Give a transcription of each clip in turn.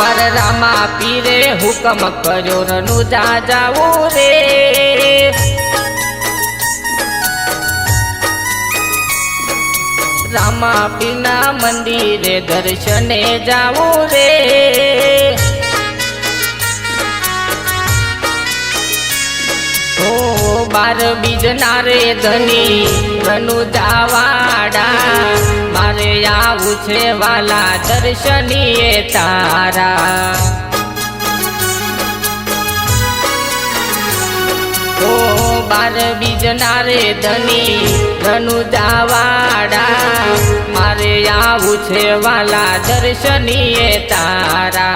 मार रामा पीरे हुकम कर्यो रनुजा जावो रे। रामा पीना मंदिरे दर्शने जावो रे। ओ बार बीजना रे धनी रनुजावाड़ा मारे आवू छे वाला दर्शनीए तारा। ओ बार बीजना रे धनी रनुजावाड़ा मारे आवू छे वाला दर्शनीए तारा।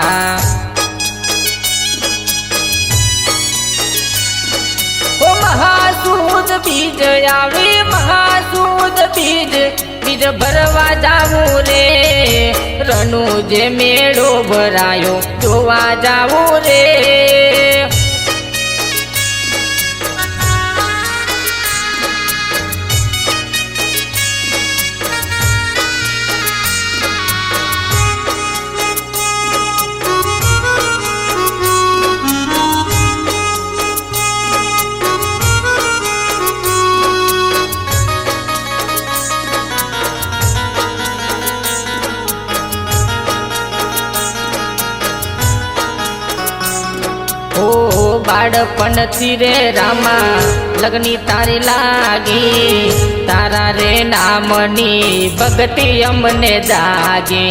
ओ महासूद बीज आवे महासूद बीज बीज भरवा जावू रे। रनुजे मेळो भरायो जोवा जावू रे। ओ बाळपणथी रे रामा लगनी तारी लागी तारा रे नामनी भगती अमने जागी।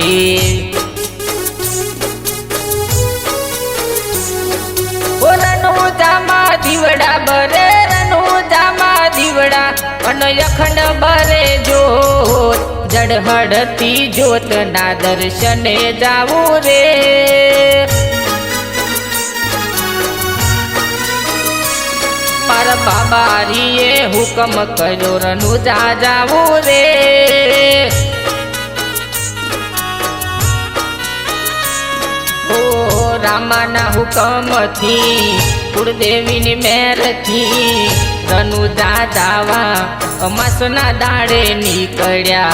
ओ रनुजामा दीवड़ा बरे रनुजामा दीवड़ा अन अखंड बरे जोत जड़हड़ती जोत ना दर्शने जावू रे। मारा बाबारीए हुकम कर्यो रनुजा जावो रे। ओ रामाना हुकम थी कुलदेवीनी मेहर थी रनुजा जावा अमासना दाड़े निकळ्या।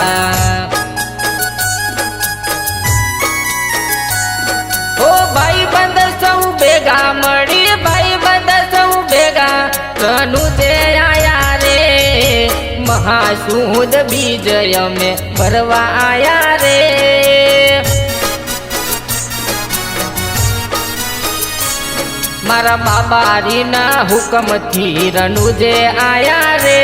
ओ भाई बंद सौ भेगा मळी भाई बंद सौ भेगा रनुजे आया रे। महासूद बीज में भरवा आया रे। मारा बाबारी ना हुकम थी रनुजे आया रे।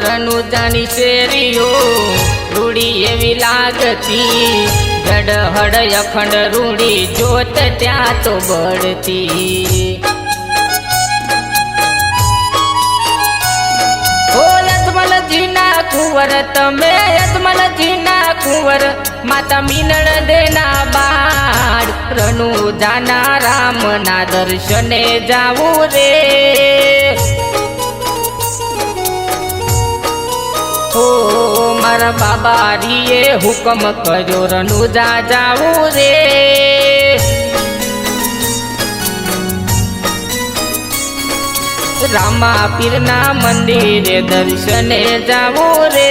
रनुजानी शेरियो रूड़ी एवी लागती गड़हड़ अखंड रूड़ी जोत त्या तो बढ़ती। ओ यजमल जीना कुंवर तमे यजमल जीना कुंवर माता मीनड़ देना बाड़ रनुजाना राम ना दर्शने जावू रे। ओ मारा बाबारीए हुकम कर्यो रनुजा जावू रे। रामा पीरना मंदिरे दर्शने जावू रे।